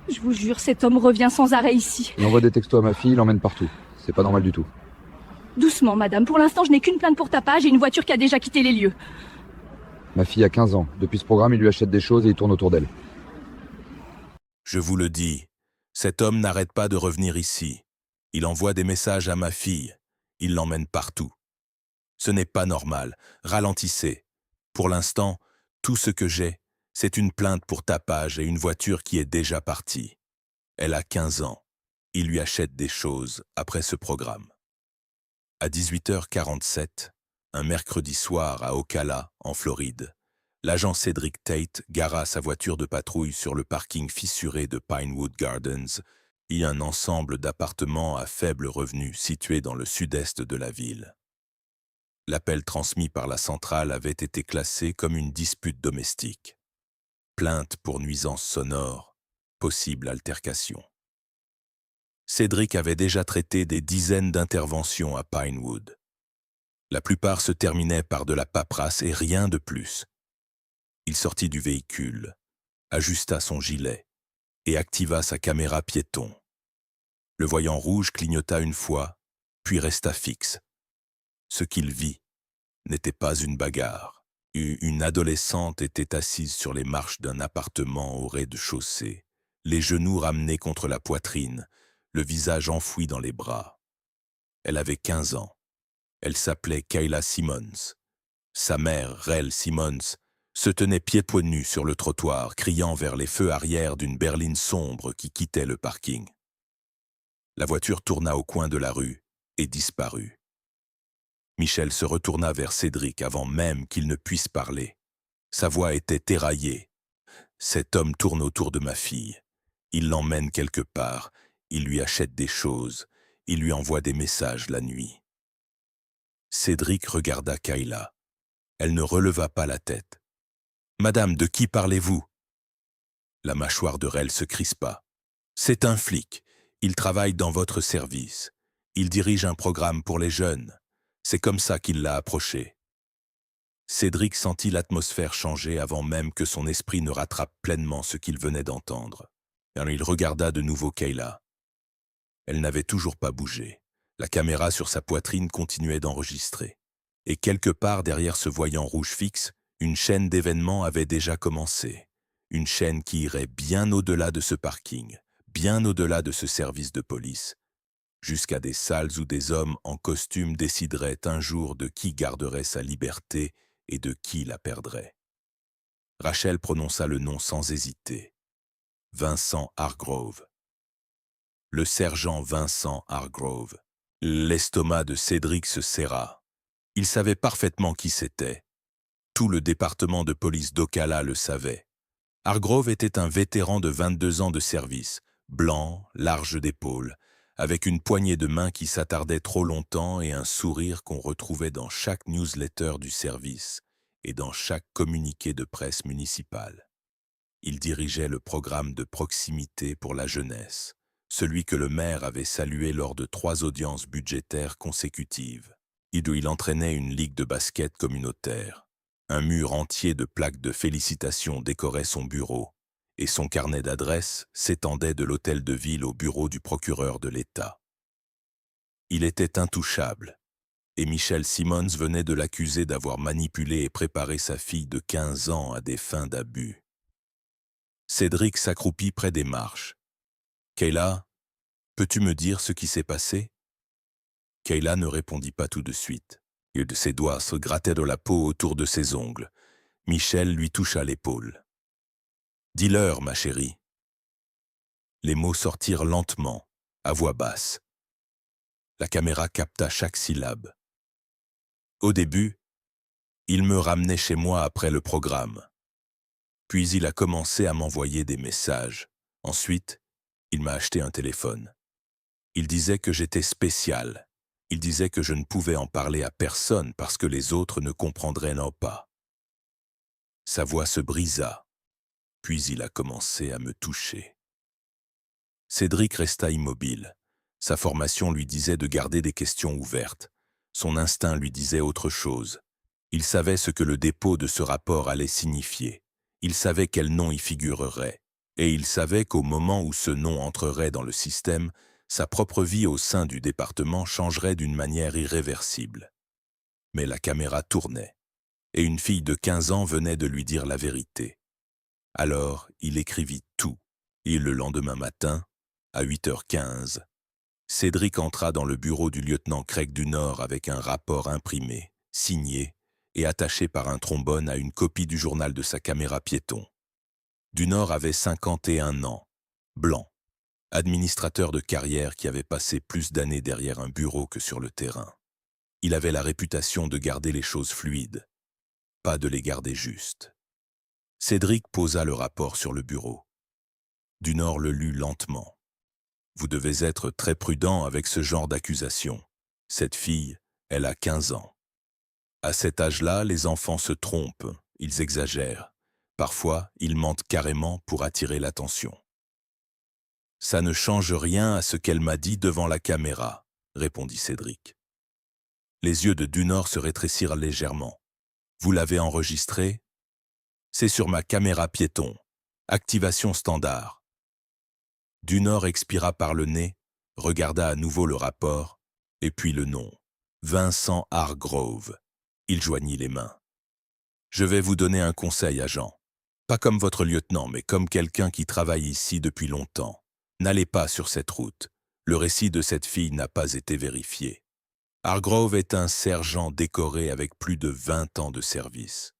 Je vous jure, cet homme revient sans arrêt ici. Il envoie des textos à ma fille, il l'emmène partout. C'est pas normal du tout. Doucement, madame. Pour l'instant, je n'ai qu'une plainte pour tapage et une voiture qui a déjà quitté les lieux. Ma fille a 15 ans. Depuis ce programme, il lui achète des choses et il tourne autour d'elle. Je vous le dis, cet homme n'arrête pas de revenir ici. Il envoie des messages à ma fille. Il l'emmène partout. Ce n'est pas normal. Ralentissez. Pour l'instant, tout ce que j'ai, c'est une plainte pour tapage et une voiture qui est déjà partie. Elle a 15 ans. Il lui achète des choses après ce programme. À 18h47, un mercredi soir à Ocala, en Floride, l'agent Cédric Tate gara sa voiture de patrouille sur le parking fissuré de Pinewood Gardens, y un ensemble d'appartements à faible revenu situés dans le sud-est de la ville. L'appel transmis par la centrale avait été classé comme une dispute domestique. Plainte pour nuisance sonore, possible altercation. Cédric avait déjà traité des dizaines d'interventions à Pinewood. La plupart se terminaient par de la paperasse et rien de plus. Il sortit du véhicule, ajusta son gilet et activa sa caméra piéton. Le voyant rouge clignota une fois, puis resta fixe. Ce qu'il vit n'était pas une bagarre. Une adolescente était assise sur les marches d'un appartement au rez-de-chaussée, les genoux ramenés contre la poitrine, le visage enfoui dans les bras. Elle avait 15 ans. Elle s'appelait Kayla Simmons. Sa mère, Rel Simmons, se tenait pieds-poings nus sur le trottoir, criant vers les feux arrière d'une berline sombre qui quittait le parking. La voiture tourna au coin de la rue et disparut. Michel se retourna vers Cédric avant même qu'il ne puisse parler. Sa voix était éraillée. « Cet homme tourne autour de ma fille. Il l'emmène quelque part. Il lui achète des choses. Il lui envoie des messages la nuit. » Cédric regarda Kayla. Elle ne releva pas la tête. « Madame, de qui parlez-vous » La mâchoire de Rel se crispa. « C'est un flic. Il travaille dans votre service. Il dirige un programme pour les jeunes. C'est comme ça qu'il l'a approché. » Cédric sentit l'atmosphère changer avant même que son esprit ne rattrape pleinement ce qu'il venait d'entendre. Alors il regarda de nouveau Kayla. Elle n'avait toujours pas bougé. La caméra sur sa poitrine continuait d'enregistrer. Et quelque part derrière ce voyant rouge fixe, une chaîne d'événements avait déjà commencé. Une chaîne qui irait bien au-delà de ce parking, bien au-delà de ce service de police, jusqu'à des salles où des hommes en costume décideraient un jour de qui garderait sa liberté et de qui la perdrait. Rachel prononça le nom sans hésiter. Vincent Hargrove. Le sergent Vincent Hargrove. L'estomac de Cédric se serra. Il savait parfaitement qui c'était. Tout le département de police d'Ocala le savait. Hargrove était un vétéran de 22 ans de service, blanc, large d'épaules, avec une poignée de main qui s'attardait trop longtemps et un sourire qu'on retrouvait dans chaque newsletter du service et dans chaque communiqué de presse municipale. Il dirigeait le programme de proximité pour la jeunesse, celui que le maire avait salué lors de 3 audiences budgétaires consécutives, et d'où il entraînait une ligue de basket communautaire. Un mur entier de plaques de félicitations décorait son bureau, et son carnet d'adresses s'étendait de l'hôtel de ville au bureau du procureur de l'État. Il était intouchable, et Michel Simmons venait de l'accuser d'avoir manipulé et préparé sa fille de 15 ans à des fins d'abus. Cédric s'accroupit près des marches. « Kayla, peux-tu me dire ce qui s'est passé ?» Kayla ne répondit pas tout de suite. Ses doigts se grattaient de la peau autour de ses ongles. Michel lui toucha l'épaule. « Dis-leur, ma chérie. » Les mots sortirent lentement, à voix basse. La caméra capta chaque syllabe. Au début, il me ramenait chez moi après le programme. Puis il a commencé à m'envoyer des messages. Ensuite, il m'a acheté un téléphone. Il disait que j'étais spécial. Il disait que je ne pouvais en parler à personne parce que les autres ne comprendraient pas. Sa voix se brisa, puis il a commencé à me toucher. Cédric resta immobile. Sa formation lui disait de garder des questions ouvertes. Son instinct lui disait autre chose. Il savait ce que le dépôt de ce rapport allait signifier. Il savait quel nom y figurerait. Et il savait qu'au moment où ce nom entrerait dans le système, sa propre vie au sein du département changerait d'une manière irréversible. Mais la caméra tournait, et une fille de 15 ans venait de lui dire la vérité. Alors, il écrivit tout, et le lendemain matin, à 8h15, Cédric entra dans le bureau du lieutenant Craig du Nord avec un rapport imprimé, signé et attaché par un trombone à une copie du journal de sa caméra piéton. Du Nord avait 51 ans, blanc, administrateur de carrière qui avait passé plus d'années derrière un bureau que sur le terrain. Il avait la réputation de garder les choses fluides, pas de les garder justes. Cédric posa le rapport sur le bureau. Du Nord le lut lentement. Vous devez être très prudent avec ce genre d'accusation. Cette fille, elle a 15 ans. À cet âge-là, les enfants se trompent, ils exagèrent. Parfois, ils mentent carrément pour attirer l'attention. Ça ne change rien à ce qu'elle m'a dit devant la caméra, répondit Cédric. Les yeux de Dunor se rétrécirent légèrement. Vous l'avez enregistré? C'est sur ma caméra piéton. Activation standard. Dunor expira par le nez, regarda à nouveau le rapport, et puis le nom. Vincent Hargrove. Il joignit les mains. Je vais vous donner un conseil, agent. Pas comme votre lieutenant, mais comme quelqu'un qui travaille ici depuis longtemps. N'allez pas sur cette route. Le récit de cette fille n'a pas été vérifié. Hargrove est un sergent décoré avec plus de 20 ans de service.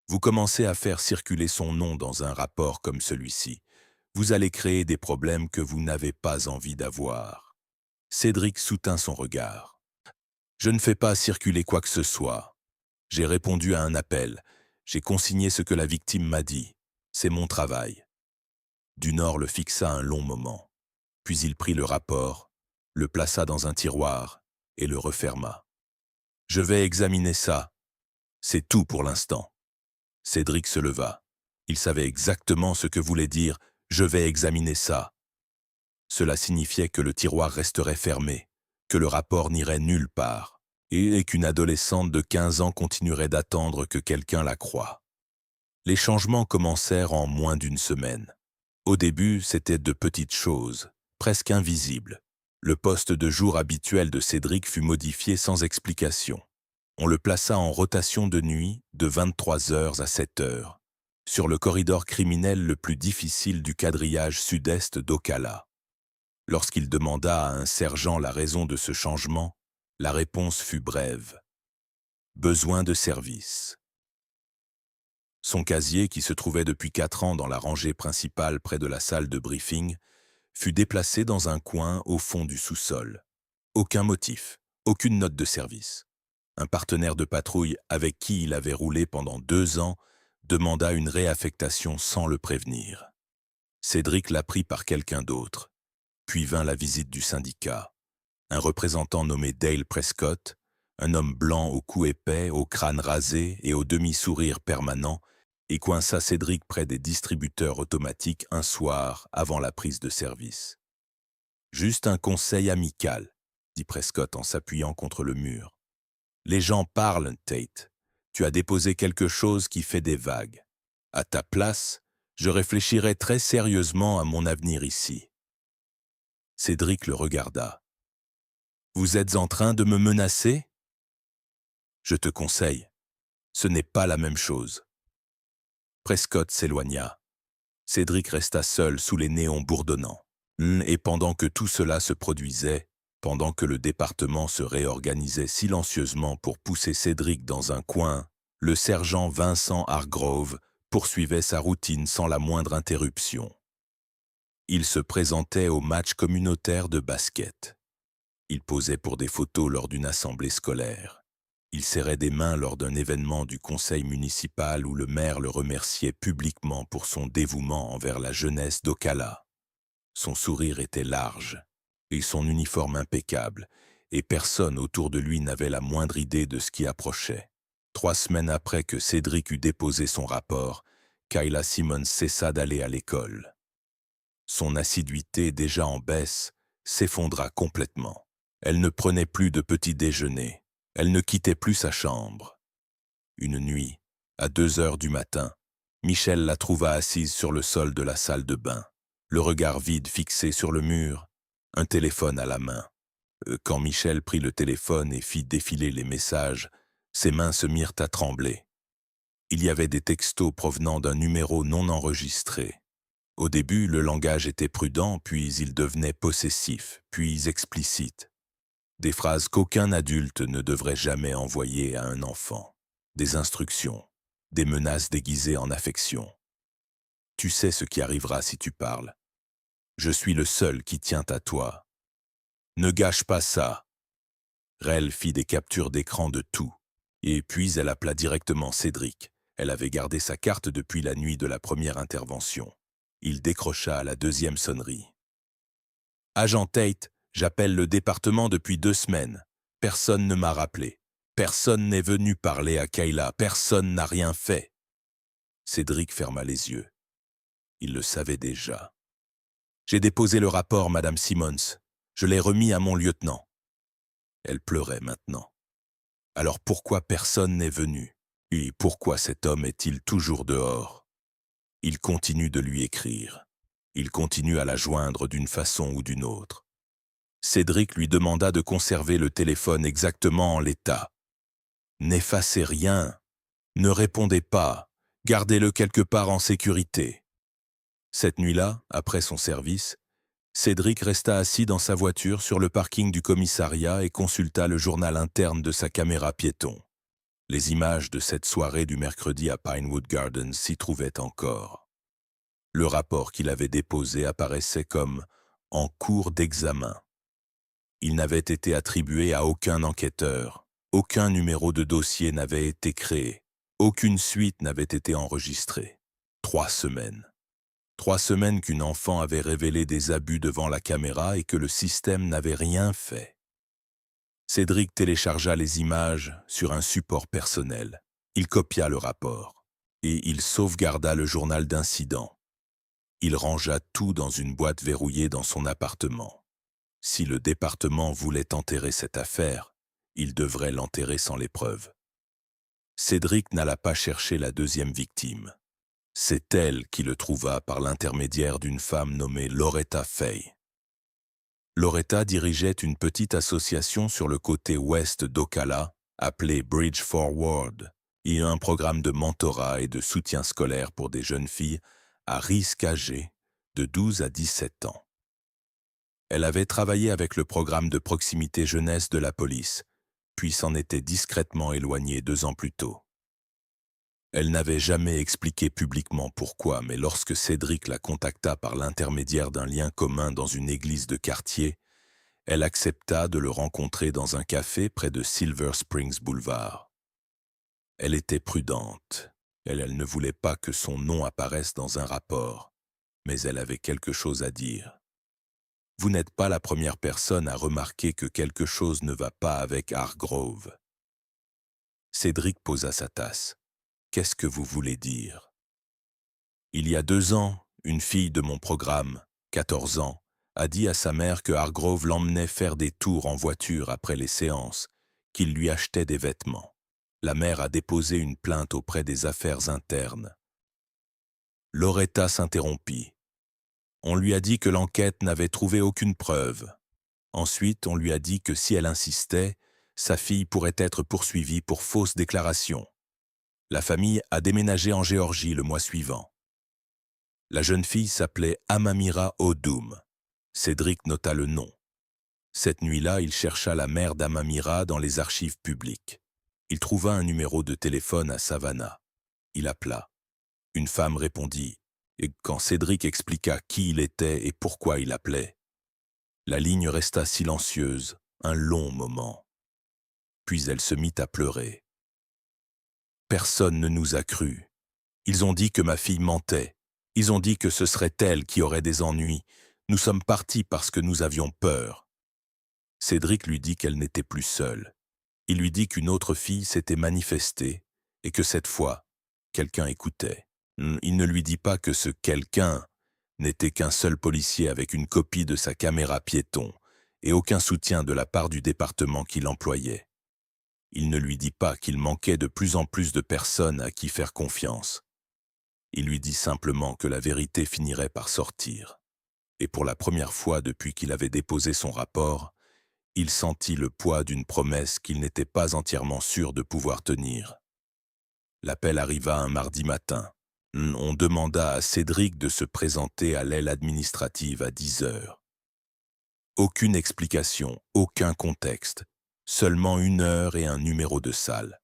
Vous commencez à faire circuler son nom dans un rapport comme celui-ci. Vous allez créer des problèmes que vous n'avez pas envie d'avoir. Cédric soutint son regard. Je ne fais pas circuler quoi que ce soit. J'ai répondu à un appel. J'ai consigné ce que la victime m'a dit. C'est mon travail. Dunor le fixa un long moment. Puis il prit le rapport, le plaça dans un tiroir et le referma. Je vais examiner ça. C'est tout pour l'instant. Cédric se leva. Il savait exactement ce que voulait dire « je vais examiner ça ». Cela signifiait que le tiroir resterait fermé, que le rapport n'irait nulle part, et qu'une adolescente de 15 ans continuerait d'attendre que quelqu'un la croie. Les changements commencèrent en moins d'une semaine. Au début, c'était de petites choses, presque invisibles. Le poste de jour habituel de Cédric fut modifié sans explication. On le plaça en rotation de nuit de 23h à 7h, sur le corridor criminel le plus difficile du quadrillage sud-est d'Ocala. Lorsqu'il demanda à un sergent la raison de ce changement, la réponse fut brève. Besoin de service. Son casier, qui se trouvait depuis 4 ans dans la rangée principale près de la salle de briefing, fut déplacé dans un coin au fond du sous-sol. Aucun motif, aucune note de service. Un partenaire de patrouille avec qui il avait roulé pendant 2 ans demanda une réaffectation sans le prévenir. Cédric l'apprit par quelqu'un d'autre. Puis vint la visite du syndicat. Un représentant nommé Dale Prescott, un homme blanc au cou épais, au crâne rasé et au demi-sourire permanent, et coinça Cédric près des distributeurs automatiques un soir avant la prise de service. « Juste un conseil amical », dit Prescott en s'appuyant contre le mur. « Les gens parlent, Tate. Tu as déposé quelque chose qui fait des vagues. À ta place, je réfléchirais très sérieusement à mon avenir ici. » Cédric le regarda. « Vous êtes en train de me menacer ? » ?»« Je te conseille. Ce n'est pas la même chose. » Prescott s'éloigna. Cédric resta seul sous les néons bourdonnants. Et pendant que tout cela se produisait, pendant que le département se réorganisait silencieusement pour pousser Cédric dans un coin, le sergent Vincent Hargrove poursuivait sa routine sans la moindre interruption. Il se présentait au match communautaire de basket. Il posait pour des photos lors d'une assemblée scolaire. Il serrait des mains lors d'un événement du conseil municipal où le maire le remerciait publiquement pour son dévouement envers la jeunesse d'Ocala. Son sourire était large, et son uniforme impeccable, et personne autour de lui n'avait la moindre idée de ce qui approchait. 3 semaines après que Cédric eut déposé son rapport, Kayla Simmons cessa d'aller à l'école. Son assiduité, déjà en baisse, s'effondra complètement. Elle ne prenait plus de petit déjeuner. Elle ne quittait plus sa chambre. Une nuit, à 2h du matin, Michel la trouva assise sur le sol de la salle de bain, le regard vide fixé sur le mur, un téléphone à la main. Quand Michel prit le téléphone et fit défiler les messages, ses mains se mirent à trembler. Il y avait des textos provenant d'un numéro non enregistré. Au début, le langage était prudent, puis il devenait possessif, puis explicite. Des phrases qu'aucun adulte ne devrait jamais envoyer à un enfant. Des instructions, des menaces déguisées en affection. Tu sais ce qui arrivera si tu parles. Je suis le seul qui tient à toi. Ne gâche pas ça. Rel fit des captures d'écran de tout, et puis elle appela directement Cédric. Elle avait gardé sa carte depuis la nuit de la première intervention. Il décrocha à la deuxième sonnerie. « Agent Tate, j'appelle le département depuis 2 semaines. Personne ne m'a rappelé. Personne n'est venu parler à Kayla. Personne n'a rien fait. » Cédric ferma les yeux. Il le savait déjà. « J'ai déposé le rapport, Madame Simmons. Je l'ai remis à mon lieutenant. » Elle pleurait maintenant. Alors pourquoi personne n'est venu? Et pourquoi cet homme est-il toujours dehors? Il continue de lui écrire. Il continue à la joindre d'une façon ou d'une autre. Cédric lui demanda de conserver le téléphone exactement en l'état. N'effacez rien. Ne répondez pas. Gardez-le quelque part en sécurité. Cette nuit-là, après son service, Cédric resta assis dans sa voiture sur le parking du commissariat et consulta le journal interne de sa caméra piéton. Les images de cette soirée du mercredi à Pinewood Gardens s'y trouvaient encore. Le rapport qu'il avait déposé apparaissait comme « en cours d'examen ». Il n'avait été attribué à aucun enquêteur, aucun numéro de dossier n'avait été créé, aucune suite n'avait été enregistrée. 3 semaines. 3 semaines qu'une enfant avait révélé des abus devant la caméra et que le système n'avait rien fait. Cédric téléchargea les images sur un support personnel. Il copia le rapport et il sauvegarda le journal d'incident. Il rangea tout dans une boîte verrouillée dans son appartement. Si le département voulait enterrer cette affaire, il devrait l'enterrer sans les preuves. Cédric n'alla pas chercher la deuxième victime. C'est elle qui le trouva par l'intermédiaire d'une femme nommée Loretta Fay. Loretta dirigeait une petite association sur le côté ouest d'Ocala, appelée Bridge Forward, et un programme de mentorat et de soutien scolaire pour des jeunes filles à risque âgé de 12 à 17 ans. Elle avait travaillé avec le programme de proximité jeunesse de la police, puis s'en était discrètement éloignée 2 ans plus tôt. Elle n'avait jamais expliqué publiquement pourquoi, mais lorsque Cédric la contacta par l'intermédiaire d'un lien commun dans une église de quartier, elle accepta de le rencontrer dans un café près de Silver Springs Boulevard. Elle était prudente. Elle ne voulait pas que son nom apparaisse dans un rapport, mais elle avait quelque chose à dire. Vous n'êtes pas la première personne à remarquer que quelque chose ne va pas avec Hargrove. Cédric posa sa tasse. Qu'est-ce que vous voulez dire? Il y a 2 ans, une fille de mon programme, 14 ans, a dit à sa mère que Hargrove l'emmenait faire des tours en voiture après les séances, qu'il lui achetait des vêtements. La mère a déposé une plainte auprès des affaires internes. Loretta s'interrompit. On lui a dit que l'enquête n'avait trouvé aucune preuve. Ensuite, on lui a dit que si elle insistait, sa fille pourrait être poursuivie pour fausse déclaration. La famille a déménagé en Géorgie le mois suivant. La jeune fille s'appelait Amamira Odum. Cédric nota le nom. Cette nuit-là, il chercha la mère d'Amamira dans les archives publiques. Il trouva un numéro de téléphone à Savannah. Il appela. Une femme répondit, et quand Cédric expliqua qui il était et pourquoi il appelait, la ligne resta silencieuse un long moment. Puis elle se mit à pleurer. Personne ne nous a crus. Ils ont dit que ma fille mentait. Ils ont dit que ce serait elle qui aurait des ennuis. Nous sommes partis parce que nous avions peur. Cédric lui dit qu'elle n'était plus seule. Il lui dit qu'une autre fille s'était manifestée et que cette fois, quelqu'un écoutait. Il ne lui dit pas que ce quelqu'un n'était qu'un seul policier avec une copie de sa caméra piéton et aucun soutien de la part du département qui l'employait. Il ne lui dit pas qu'il manquait de plus en plus de personnes à qui faire confiance. Il lui dit simplement que la vérité finirait par sortir. Et pour la première fois depuis qu'il avait déposé son rapport, il sentit le poids d'une promesse qu'il n'était pas entièrement sûr de pouvoir tenir. L'appel arriva un mardi matin. On demanda à Cédric de se présenter à l'aile administrative à 10 heures. Aucune explication, aucun contexte, seulement 1 heure et un numéro de salle.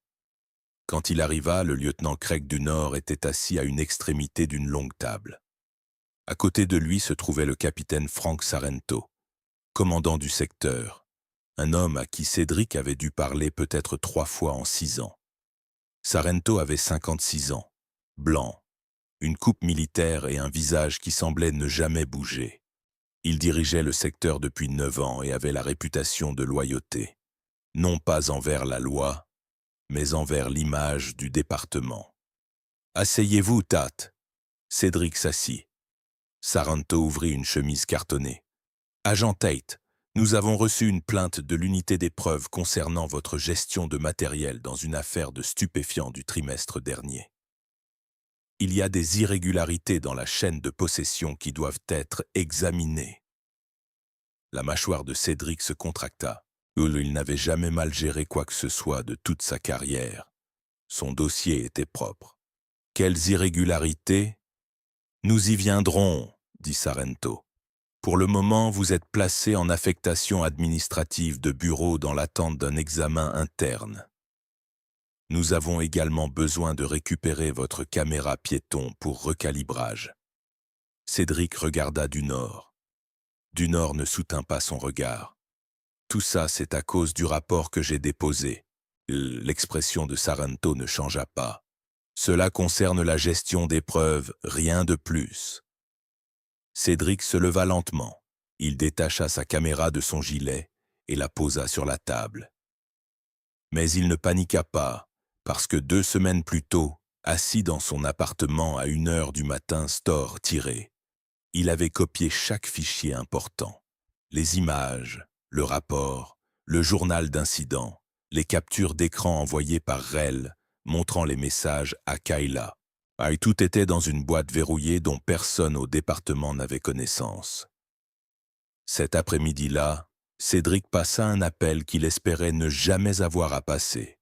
Quand il arriva, le lieutenant Craig du Nord était assis à une extrémité d'une longue table. À côté de lui se trouvait le capitaine Frank Sarento, commandant du secteur, un homme à qui Cédric avait dû parler peut-être 3 fois en 6 ans. Sarento avait 56 ans, blanc, une coupe militaire et un visage qui semblait ne jamais bouger. Il dirigeait le secteur depuis 9 ans et avait la réputation de loyauté, non pas envers la loi, mais envers l'image du département. « Asseyez-vous, Tate !» Cédric s'assit. Sarento ouvrit une chemise cartonnée. « Agent Tate, nous avons reçu une plainte de l'unité des preuves concernant votre gestion de matériel dans une affaire de stupéfiants du trimestre dernier. Il y a des irrégularités dans la chaîne de possession qui doivent être examinées. » La mâchoire de Cédric se contracta. Il n'avait jamais mal géré quoi que ce soit de toute sa carrière. Son dossier était propre. « Quelles irrégularités ? » « Nous y viendrons, » dit Sarento. « Pour le moment, vous êtes placé en affectation administrative de bureau dans l'attente d'un examen interne. Nous avons également besoin de récupérer votre caméra piéton pour recalibrage. » Cédric regarda du Nord. Du Nord ne soutint pas son regard. « Tout ça, c'est à cause du rapport que j'ai déposé. » L'expression de Sarento ne changea pas. « Cela concerne la gestion des preuves, rien de plus. » Cédric se leva lentement. Il détacha sa caméra de son gilet et la posa sur la table. Mais il ne paniqua pas, parce que 2 semaines plus tôt, assis dans son appartement à 1 heure du matin, store tiré, il avait copié chaque fichier important. Les images, le rapport, le journal d'incident, les captures d'écran envoyées par Rel, montrant les messages à Kayla. Et tout était dans une boîte verrouillée dont personne au département n'avait connaissance. Cet après-midi-là, Cédric passa un appel qu'il espérait ne jamais avoir à passer.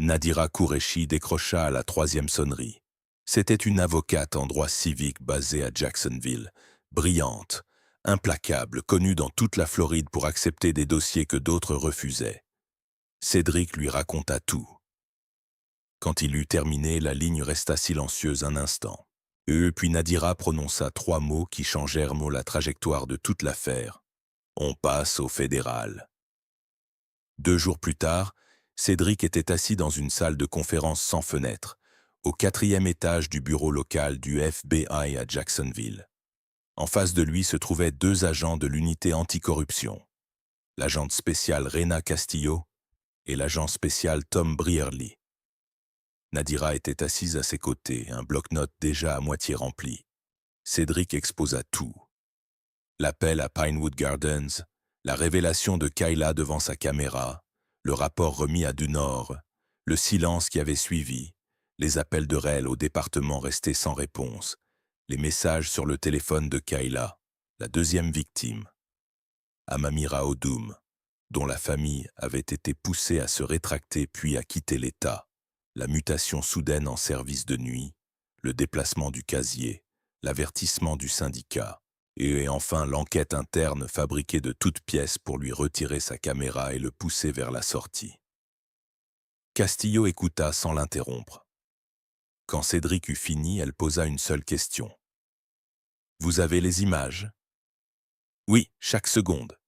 Nadira Qureshi décrocha à la 3e sonnerie. C'était une avocate en droit civique basée à Jacksonville, brillante, implacable, connue dans toute la Floride pour accepter des dossiers que d'autres refusaient. Cédric lui raconta tout. Quand il eut terminé, la ligne resta silencieuse un instant. Puis Nadira prononça 3 mots qui changèrent la trajectoire de toute l'affaire. On passe au fédéral. 2 jours plus tard, Cédric était assis dans une salle de conférence sans fenêtre, au 4e étage du bureau local du FBI à Jacksonville. En face de lui se trouvaient 2 agents de l'unité anticorruption, l'agente spéciale Rena Castillo et l'agent spécial Tom Brierly. Nadira était assise à ses côtés, un bloc-notes déjà à moitié rempli. Cédric exposa tout. L'appel à Pinewood Gardens, la révélation de Kayla devant sa caméra, le rapport remis à Du Nord, le silence qui avait suivi, les appels de Rel au département restés sans réponse, les messages sur le téléphone de Kayla, la 2e victime, Amamira Odum, dont la famille avait été poussée à se rétracter puis à quitter l'État. La mutation soudaine en service de nuit, le déplacement du casier, l'avertissement du syndicat, et enfin l'enquête interne fabriquée de toutes pièces pour lui retirer sa caméra et le pousser vers la sortie. Castillo écouta sans l'interrompre. Quand Cédric eut fini, elle posa une seule question. « Vous avez les images ?»« Oui, chaque seconde. »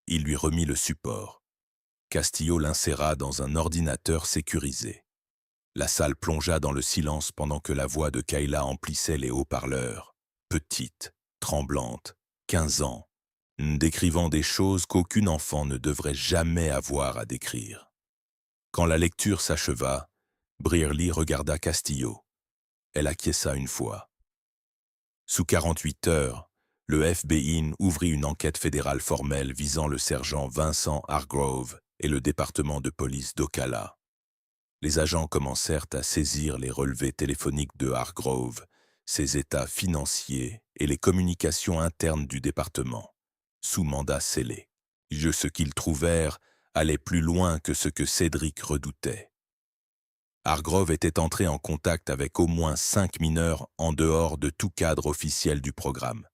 Il lui remit le support. Castillo l'inséra dans un ordinateur sécurisé. La salle plongea dans le silence pendant que la voix de Kayla emplissait les haut-parleurs. Petite, tremblante, 15 ans, décrivant des choses qu'aucun enfant ne devrait jamais avoir à décrire. Quand la lecture s'acheva, Brierly regarda Castillo. Elle acquiesça une fois. Sous 48 heures, le FBI ouvrit une enquête fédérale formelle visant le sergent Vincent Hargrove et le département de police d'Ocala. Les agents commencèrent à saisir les relevés téléphoniques de Hargrove, ses états financiers et les communications internes du département, sous mandat scellé. Ce qu'ils trouvèrent allait plus loin que ce que Cédric redoutait. Hargrove était entré en contact avec au moins 5 mineurs en dehors de tout cadre officiel du programme.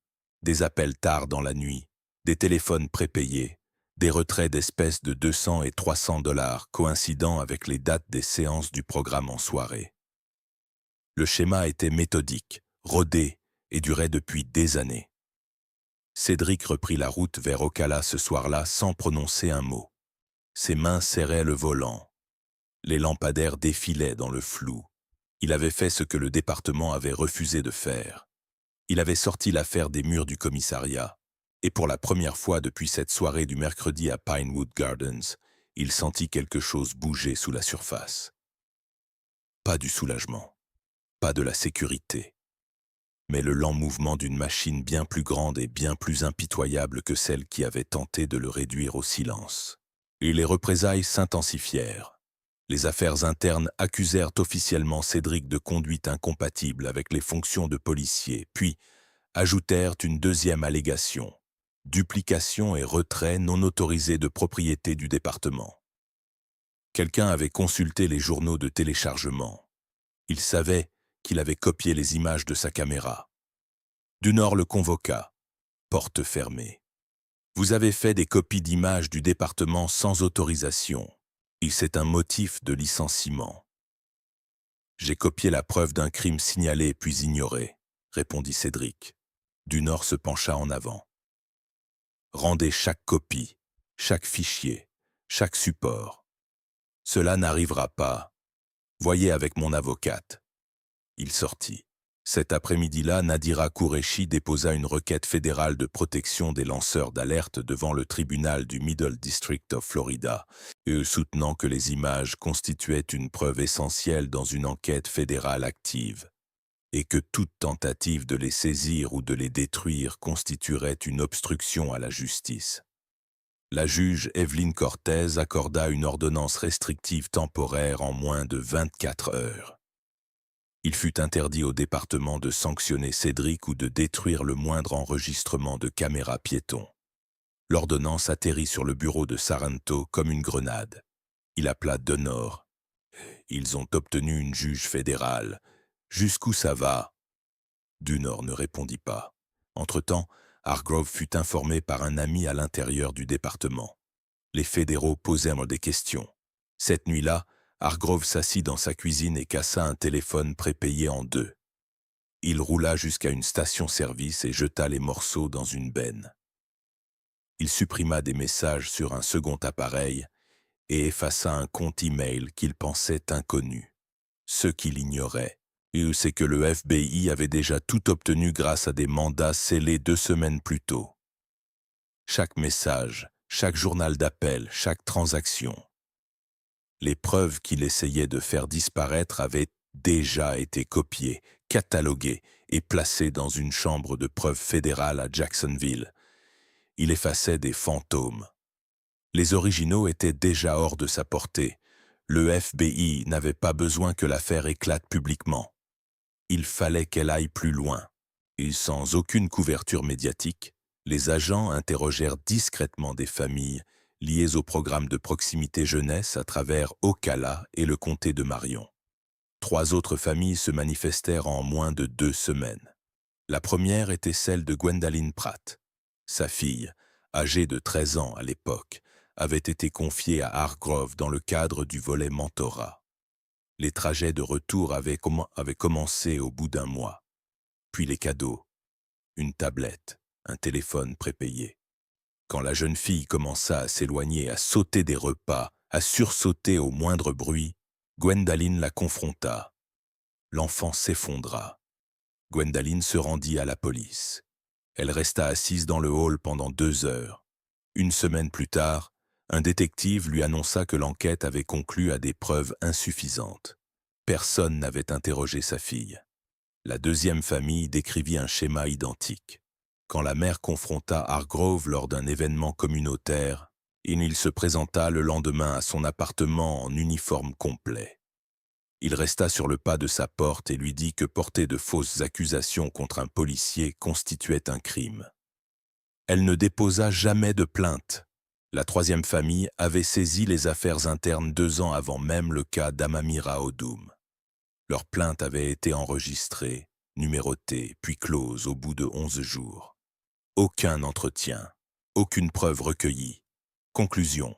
Des appels tard dans la nuit, des téléphones prépayés, des retraits d'espèces de 200 et 300 dollars coïncidant avec les dates des séances du programme en soirée. Le schéma était méthodique, rodé et durait depuis des années. Cédric reprit la route vers Ocala ce soir-là sans prononcer un mot. Ses mains serraient le volant. Les lampadaires défilaient dans le flou. Il avait fait ce que le département avait refusé de faire. Il avait sorti l'affaire des murs du commissariat. Et pour la première fois depuis cette soirée du mercredi à Pinewood Gardens, il sentit quelque chose bouger sous la surface. Pas du soulagement, pas de la sécurité, mais le lent mouvement d'une machine bien plus grande et bien plus impitoyable que celle qui avait tenté de le réduire au silence. Et les représailles s'intensifièrent. Les affaires internes accusèrent officiellement Cédric de conduite incompatible avec les fonctions de policier, puis ajoutèrent une deuxième allégation: duplication et retrait non autorisé de propriété du département. Quelqu'un avait consulté les journaux de téléchargement. Il savait qu'il avait copié les images de sa caméra. Dunor le convoqua, porte fermée. « Vous avez fait des copies d'images du département sans autorisation. Et c'est un motif de licenciement. » « J'ai copié la preuve d'un crime signalé puis ignoré, » répondit Cédric. Dunor se pencha en avant. « Rendez chaque copie, chaque fichier, chaque support. Cela n'arrivera pas. Voyez avec mon avocate. » Il sortit. Cet après-midi-là, Nadira Qureshi déposa une requête fédérale de protection des lanceurs d'alerte devant le tribunal du Middle District of Florida, soutenant que les images constituaient une preuve essentielle dans une enquête fédérale active, et que toute tentative de les saisir ou de les détruire constituerait une obstruction à la justice. La juge Evelyn Cortez accorda une ordonnance restrictive temporaire en moins de 24 heures. Il fut interdit au département de sanctionner Cédric ou de détruire le moindre enregistrement de caméra piéton. L'ordonnance atterrit sur le bureau de Saranto comme une grenade. Il appela Dunor. « Ils ont obtenu une juge fédérale. Jusqu'où ça va ?» Dunor ne répondit pas. Entre-temps, Hargrove fut informé par un ami à l'intérieur du département. Les fédéraux posèrent des questions. Cette nuit-là, Hargrove s'assit dans sa cuisine et cassa un téléphone prépayé en deux. Il roula jusqu'à une station-service et jeta les morceaux dans une benne. Il supprima des messages sur un second appareil et effaça un compte e-mail qu'il pensait inconnu. Ce qu'il ignorait, c'est que le FBI avait déjà tout obtenu grâce à des mandats scellés 2 semaines plus tôt. Chaque message, chaque journal d'appel, chaque transaction. Les preuves qu'il essayait de faire disparaître avaient déjà été copiées, cataloguées et placées dans une chambre de preuves fédérale à Jacksonville. Il effaçait des fantômes. Les originaux étaient déjà hors de sa portée. Le FBI n'avait pas besoin que l'affaire éclate publiquement. Il fallait qu'elle aille plus loin. Et sans aucune couverture médiatique, les agents interrogèrent discrètement des familles liées au programme de proximité jeunesse à travers Ocala et le comté de Marion. 3 autres familles se manifestèrent en moins de 2 semaines. La première était celle de Gwendalyn Pratt. Sa fille, âgée de 13 ans à l'époque, avait été confiée à Hargrove dans le cadre du volet mentorat. Les trajets de retour avaient commencé au bout d'un mois. Puis les cadeaux, une tablette, un téléphone prépayé. Quand la jeune fille commença à s'éloigner, à sauter des repas, à sursauter au moindre bruit, Gwendalyn la confronta. L'enfant s'effondra. Gwendalyn se rendit à la police. Elle resta assise dans le hall pendant 2 heures. 1 semaine plus tard, un détective lui annonça que l'enquête avait conclu à des preuves insuffisantes. Personne n'avait interrogé sa fille. La deuxième famille décrivit un schéma identique. Quand la mère confronta Hargrove lors d'un événement communautaire, il se présenta le lendemain à son appartement en uniforme complet. Il resta sur le pas de sa porte et lui dit que porter de fausses accusations contre un policier constituait un crime. Elle ne déposa jamais de plainte. La troisième famille avait saisi les affaires internes 2 ans avant même le cas d'Amamira Odoum. Leur plainte avait été enregistrée, numérotée, puis close au bout de 11 jours. Aucun entretien, aucune preuve recueillie. Conclusion,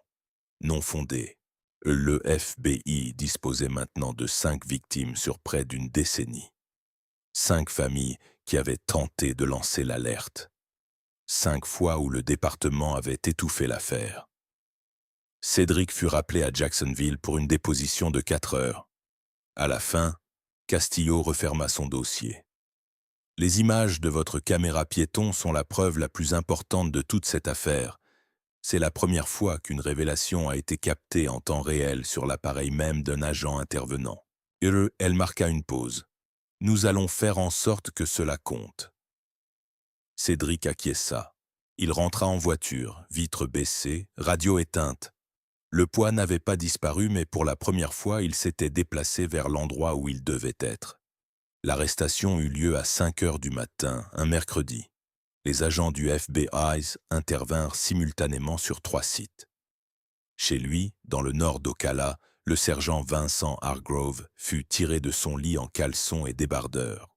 non fondée. Le FBI disposait maintenant de 5 victimes sur près d'une décennie. 5 familles qui avaient tenté de lancer l'alerte. 5 fois où le département avait étouffé l'affaire. Cédric fut rappelé à Jacksonville pour une déposition de 4 heures. À la fin, Castillo referma son dossier. Les images de votre caméra piéton sont la preuve la plus importante de toute cette affaire. C'est la première fois qu'une révélation a été captée en temps réel sur l'appareil même d'un agent intervenant. Elle marqua une pause. Nous allons faire en sorte que cela compte. Cédric acquiesça. Il rentra en voiture, vitres baissées, radio éteinte. Le poids n'avait pas disparu, mais pour la première fois, il s'était déplacé vers l'endroit où il devait être. L'arrestation eut lieu à 5 heures du matin, un mercredi. Les agents du FBI intervinrent simultanément sur 3 sites. Chez lui, dans le nord d'Ocala, le sergent Vincent Hargrove fut tiré de son lit en caleçon et débardeur,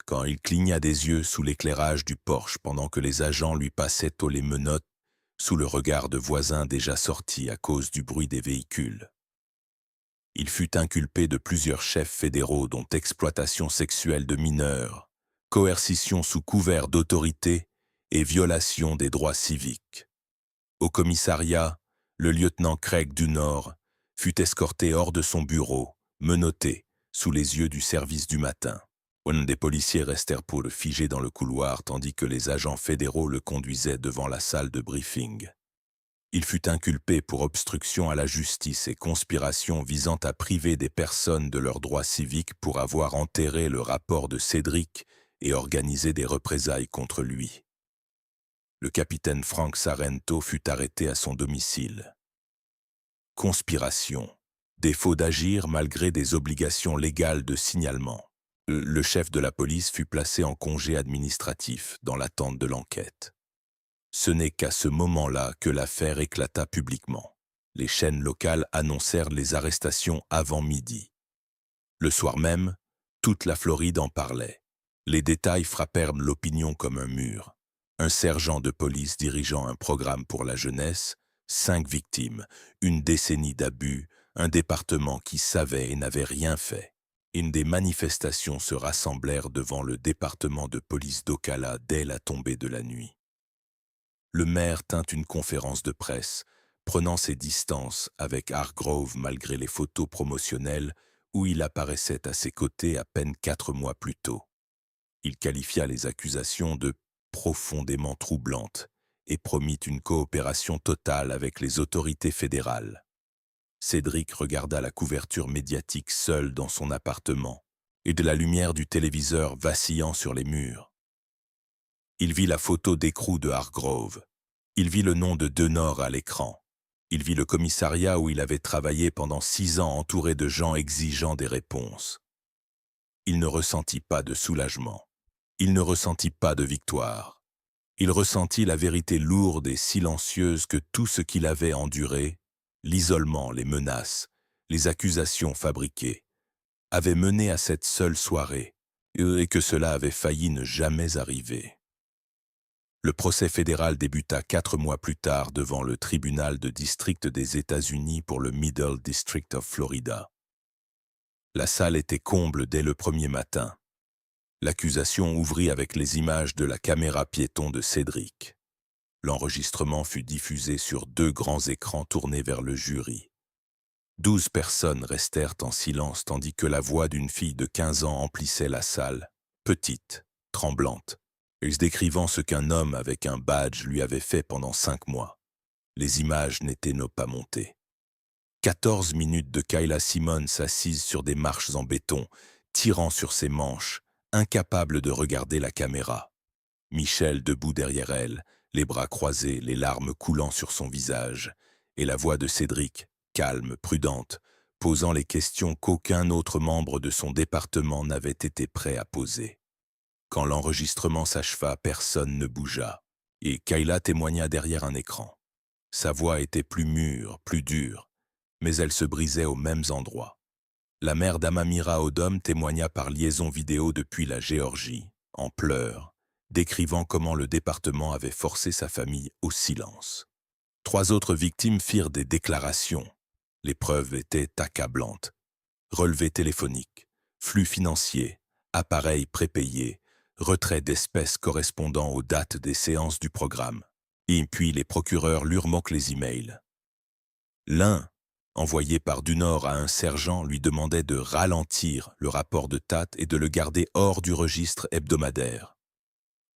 quand il cligna des yeux sous l'éclairage du porche pendant que les agents lui passaient aux les menottes sous le regard de voisins déjà sortis à cause du bruit des véhicules. Il fut inculpé de plusieurs chefs fédéraux dont exploitation sexuelle de mineurs, coercition sous couvert d'autorité et violation des droits civiques. Au commissariat, le lieutenant Craig du Nord fut escorté hors de son bureau, menotté, sous les yeux du service du matin. Des policiers restèrent pour le figer dans le couloir tandis que les agents fédéraux le conduisaient devant la salle de briefing. Il fut inculpé pour obstruction à la justice et conspiration visant à priver des personnes de leurs droits civiques pour avoir enterré le rapport de Cédric et organisé des représailles contre lui. Le capitaine Frank Sarento fut arrêté à son domicile. Conspiration. Défaut d'agir malgré des obligations légales de signalement. Le chef de la police fut placé en congé administratif dans l'attente de l'enquête. Ce n'est qu'à ce moment-là que l'affaire éclata publiquement. Les chaînes locales annoncèrent les arrestations avant midi. Le soir même, toute la Floride en parlait. Les détails frappèrent l'opinion comme un mur. Un sergent de police dirigeant un programme pour la jeunesse, 5 victimes, une décennie d'abus, un département qui savait et n'avait rien fait. Des manifestations se rassemblèrent devant le département de police d'Ocala dès la tombée de la nuit. Le maire tint une conférence de presse, prenant ses distances avec Hargrove malgré les photos promotionnelles où il apparaissait à ses côtés à peine 4 mois plus tôt. Il qualifia les accusations de profondément troublantes et promit une coopération totale avec les autorités fédérales. Cédric regarda la couverture médiatique seul dans son appartement et de la lumière du téléviseur vacillant sur les murs. Il vit la photo d'écrou de Hargrove. Il vit le nom de Denor à l'écran. Il vit le commissariat où il avait travaillé pendant 6 ans entouré de gens exigeant des réponses. Il ne ressentit pas de soulagement. Il ne ressentit pas de victoire. Il ressentit la vérité lourde et silencieuse que tout ce qu'il avait enduré, l'isolement, les menaces, les accusations fabriquées, avait mené à cette seule soirée, et que cela avait failli ne jamais arriver. Le procès fédéral débuta 4 mois plus tard devant le tribunal de district des États-Unis pour le Middle District of Florida. La salle était comble dès le premier matin. L'accusation ouvrit avec les images de la caméra piéton de Cédric. L'enregistrement fut diffusé sur 2 grands écrans tournés vers le jury. 12 personnes restèrent en silence tandis que la voix d'une fille de 15 ans emplissait la salle, petite, tremblante, décrivant ce qu'un homme avec un badge lui avait fait pendant 5 mois. Les images n'étaient pas montées. 14 minutes de Kayla Simmons assise sur des marches en béton, tirant sur ses manches, incapable de regarder la caméra. Michel debout derrière elle, les bras croisés, les larmes coulant sur son visage, et la voix de Cédric, calme, prudente, posant les questions qu'aucun autre membre de son département n'avait été prêt à poser. Quand l'enregistrement s'acheva, personne ne bougea, et Kayla témoigna derrière un écran. Sa voix était plus mûre, plus dure, mais elle se brisait aux mêmes endroits. La mère d'Amamira Odom témoigna par liaison vidéo depuis la Géorgie, en pleurs, décrivant comment le département avait forcé sa famille au silence. 3 autres victimes firent des déclarations. Les preuves étaient accablantes. Relevés téléphoniques, flux financiers, appareils prépayés, retrait d'espèces correspondant aux dates des séances du programme. Et puis les procureurs lurent moquer les emails. L'un, envoyé par Dunor à un sergent, lui demandait de ralentir le rapport de Tate et de le garder hors du registre hebdomadaire.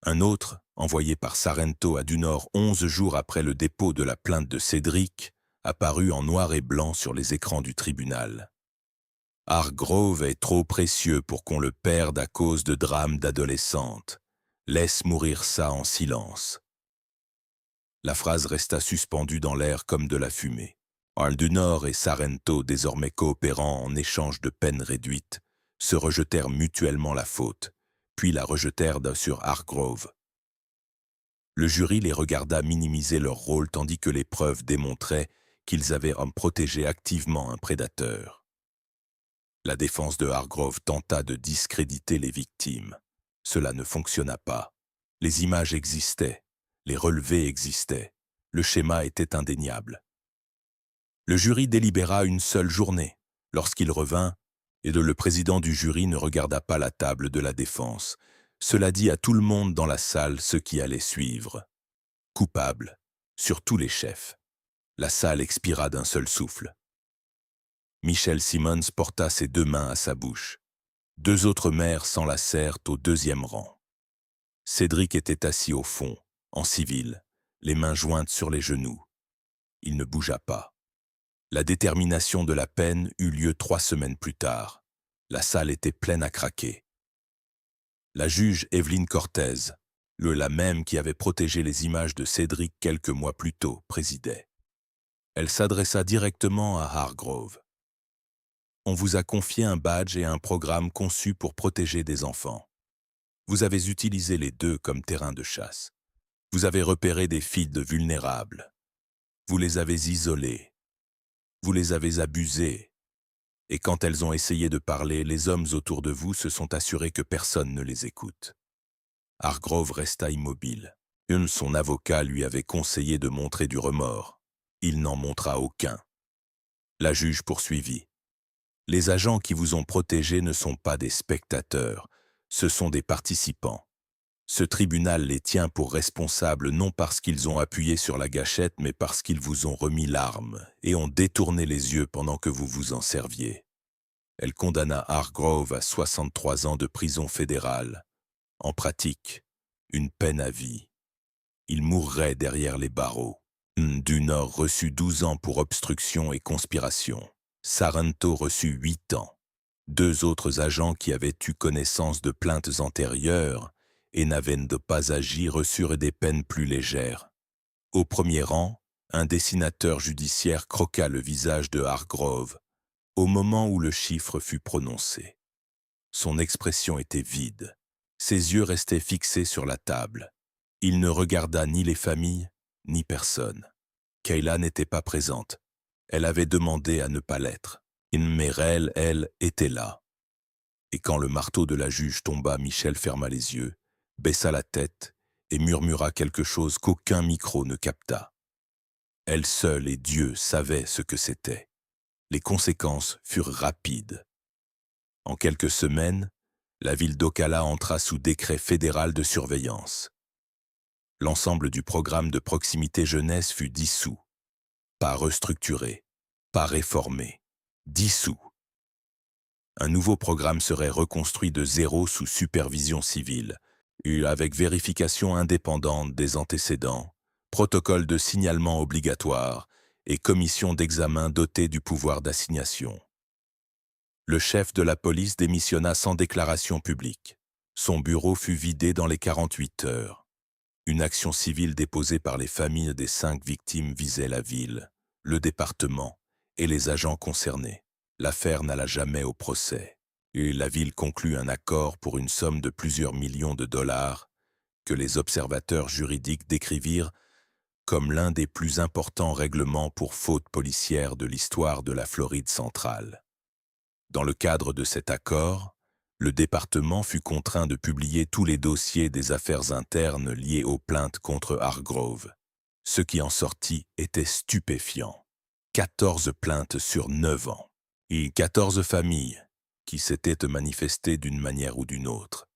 Un autre, envoyé par Sarento à Dunor 11 jours après le dépôt de la plainte de Cédric, apparut en noir et blanc sur les écrans du tribunal. Hargrove est trop précieux pour qu'on le perde à cause de drames d'adolescentes. Laisse mourir ça en silence. La phrase resta suspendue dans l'air comme de la fumée. Dunor et Sarento, désormais coopérants en échange de peines réduites, se rejetèrent mutuellement la faute, puis la rejetèrent sur Hargrove. Le jury les regarda minimiser leur rôle tandis que les preuves démontraient qu'ils avaient protégé activement un prédateur. La défense de Hargrove tenta de discréditer les victimes. Cela ne fonctionna pas. Les images existaient, les relevés existaient, le schéma était indéniable. Le jury délibéra une seule journée. Lorsqu'il revint, et le président du jury ne regarda pas la table de la défense. Cela dit à tout le monde dans la salle ce qui allait suivre. Coupable, sur tous les chefs. La salle expira d'un seul souffle. Michelle Simmons porta ses 2 mains à sa bouche. 2 autres mères s'enlacèrent au 2e rang. Cédric était assis au fond, en civil, les mains jointes sur les genoux. Il ne bougea pas. La détermination de la peine eut lieu 3 semaines plus tard. La salle était pleine à craquer. La juge Evelyn Cortez, la même qui avait protégé les images de Cédric quelques mois plus tôt, présidait. Elle s'adressa directement à Hargrove. On vous a confié un badge et un programme conçu pour protéger des enfants. Vous avez utilisé les 2 comme terrain de chasse. Vous avez repéré des filles vulnérables. Vous les avez isolées. Vous les avez abusées. Et quand elles ont essayé de parler, les hommes autour de vous se sont assurés que personne ne les écoute. Hargrove resta immobile. Son avocat lui avait conseillé de montrer du remords. Il n'en montra aucun. La juge poursuivit. Les agents qui vous ont protégés ne sont pas des spectateurs, ce sont des participants. Ce tribunal les tient pour responsables non parce qu'ils ont appuyé sur la gâchette, mais parce qu'ils vous ont remis l'arme et ont détourné les yeux pendant que vous vous en serviez. Elle condamna Hargrove à 63 ans de prison fédérale. En pratique, une peine à vie. Il mourrait derrière les barreaux. Dunor reçut 12 ans pour obstruction et conspiration. Sarento reçut 8 ans. 2 autres agents qui avaient eu connaissance de plaintes antérieures et n'avaient pas agi reçurent des peines plus légères. Au premier rang, un dessinateur judiciaire croqua le visage de Hargrove au moment où le chiffre fut prononcé. Son expression était vide. Ses yeux restaient fixés sur la table. Il ne regarda ni les familles, ni personne. Kayla n'était pas présente. Elle avait demandé à ne pas l'être. Mais elle, était là. Et quand le marteau de la juge tomba, Michel ferma les yeux, baissa la tête et murmura quelque chose qu'aucun micro ne capta. Elle seule et Dieu savaient ce que c'était. Les conséquences furent rapides. En quelques semaines, la ville d'Ocala entra sous décret fédéral de surveillance. L'ensemble du programme de proximité jeunesse fut dissous, pas restructuré, pas réformé, dissous. Un nouveau programme serait reconstruit de zéro sous supervision civile, avec vérification indépendante des antécédents, protocole de signalement obligatoire et commission d'examen dotée du pouvoir d'assignation. Le chef de la police démissionna sans déclaration publique. Son bureau fut vidé dans les 48 heures. Une action civile déposée par les familles des 5 victimes visait la ville, le département et les agents concernés. L'affaire n'alla jamais au procès, et la ville conclut un accord pour une somme de plusieurs millions de dollars que les observateurs juridiques décrivirent comme l'un des plus importants règlements pour faute policière de l'histoire de la Floride centrale. Dans le cadre de cet accord, le département fut contraint de publier tous les dossiers des affaires internes liées aux plaintes contre Hargrove. Ce qui en sortit était stupéfiant. 14 plaintes sur 9 ans, et 14 familles qui s'étaient manifestées d'une manière ou d'une autre.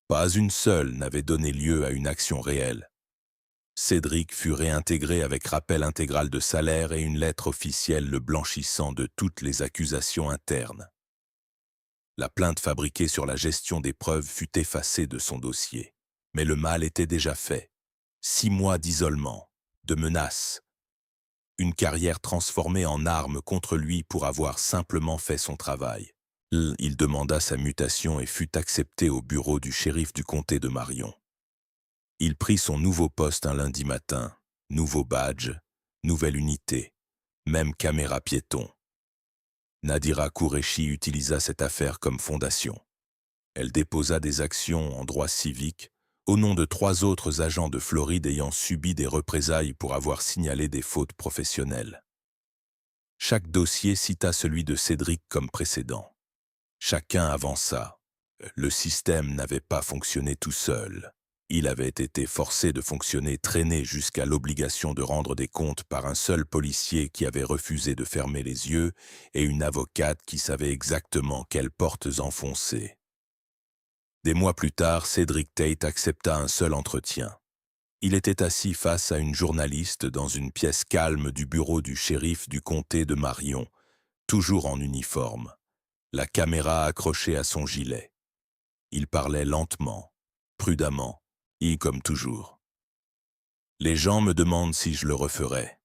Pas une seule n'avait donné lieu à une action réelle. Cédric fut réintégré avec rappel intégral de salaire et une lettre officielle le blanchissant de toutes les accusations internes. La plainte fabriquée sur la gestion des preuves fut effacée de son dossier. Mais le mal était déjà fait. 6 mois d'isolement, de menaces. Une carrière transformée en arme contre lui pour avoir simplement fait son travail. Il demanda sa mutation et fut accepté au bureau du shérif du comté de Marion. Il prit son nouveau poste un lundi matin, nouveau badge, nouvelle unité, même caméra piéton. Nadira Qureshi utilisa cette affaire comme fondation. Elle déposa des actions en droit civique au nom de 3 autres agents de Floride ayant subi des représailles pour avoir signalé des fautes professionnelles. Chaque dossier cita celui de Cédric comme précédent. Chacun avança. Le système n'avait pas fonctionné tout seul. Il avait été forcé de fonctionner, traîné jusqu'à l'obligation de rendre des comptes par un seul policier qui avait refusé de fermer les yeux et une avocate qui savait exactement quelles portes enfoncer. Des mois plus tard, Cédric Tate accepta un seul entretien. Il était assis face à une journaliste dans une pièce calme du bureau du shérif du comté de Marion, toujours en uniforme, la caméra accrochée à son gilet. Il parlait lentement, prudemment, et comme toujours. « Les gens me demandent si je le referais. »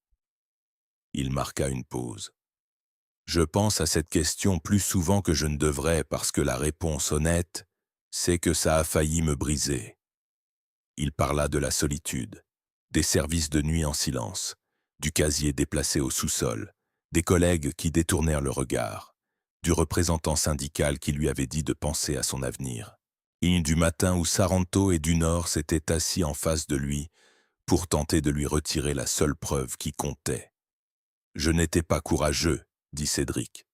Il marqua une pause. « Je pense à cette question plus souvent que je ne devrais parce que la réponse honnête, c'est que ça a failli me briser. » Il parla de la solitude, des services de nuit en silence, du casier déplacé au sous-sol, des collègues qui détournèrent le regard, du représentant syndical qui lui avait dit de penser à son avenir. Et du matin où Saranto et du Nord s'étaient assis en face de lui pour tenter de lui retirer la seule preuve qui comptait. « Je n'étais pas courageux, » dit Cédric.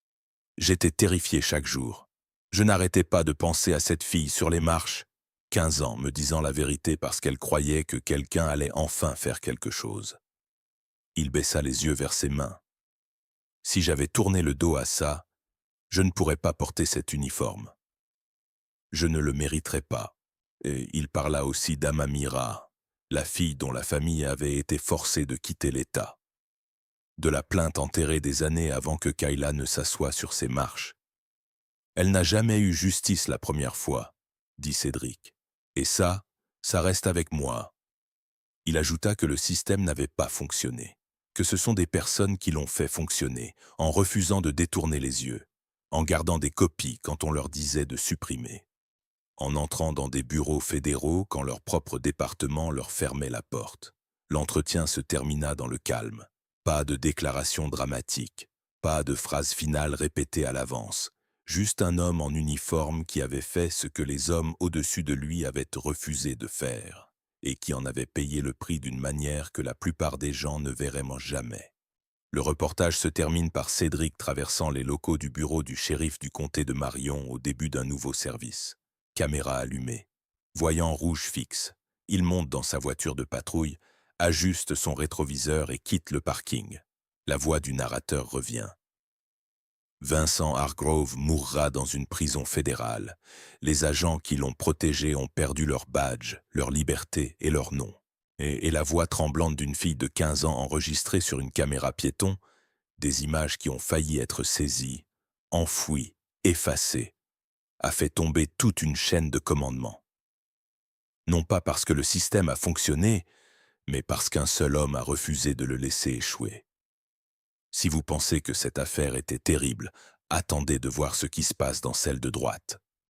« J'étais terrifié chaque jour. Je n'arrêtais pas de penser à cette fille sur les marches, 15 ans, me disant la vérité parce qu'elle croyait que quelqu'un allait enfin faire quelque chose. » Il baissa les yeux vers ses mains. « Si j'avais tourné le dos à ça, je ne pourrais pas porter cet uniforme. Je ne le mériterais pas. » Et il parla aussi d'Amamira, la fille dont la famille avait été forcée de quitter l'État. De la plainte enterrée des années avant que Kayla ne s'assoie sur ses marches. « Elle n'a jamais eu justice la première fois, » dit Cédric. « Et ça reste avec moi. » Il ajouta que le système n'avait pas fonctionné, que ce sont des personnes qui l'ont fait fonctionner, en refusant de détourner les yeux, en gardant des copies quand on leur disait de supprimer, en entrant dans des bureaux fédéraux quand leur propre département leur fermait la porte. L'entretien se termina dans le calme. Pas de déclaration dramatique, pas de phrase finale répétée à l'avance. Juste un homme en uniforme qui avait fait ce que les hommes au-dessus de lui avaient refusé de faire, et qui en avait payé le prix d'une manière que la plupart des gens ne verraient jamais. Le reportage se termine par Cédric traversant les locaux du bureau du shérif du comté de Marion au début d'un nouveau service. Caméra allumée. Voyant rouge fixe, il monte dans sa voiture de patrouille, ajuste son rétroviseur et quitte le parking. La voix du narrateur revient. Vincent Hargrove mourra dans une prison fédérale. Les agents qui l'ont protégé ont perdu leur badge, leur liberté et leur nom. Et la voix tremblante d'une fille de 15 ans enregistrée sur une caméra piéton, des images qui ont failli être saisies, enfouies, effacées, a fait tomber toute une chaîne de commandement. Non pas parce que le système a fonctionné, mais parce qu'un seul homme a refusé de le laisser échouer. Si vous pensez que cette affaire était terrible, attendez de voir ce qui se passe dans celle de droite.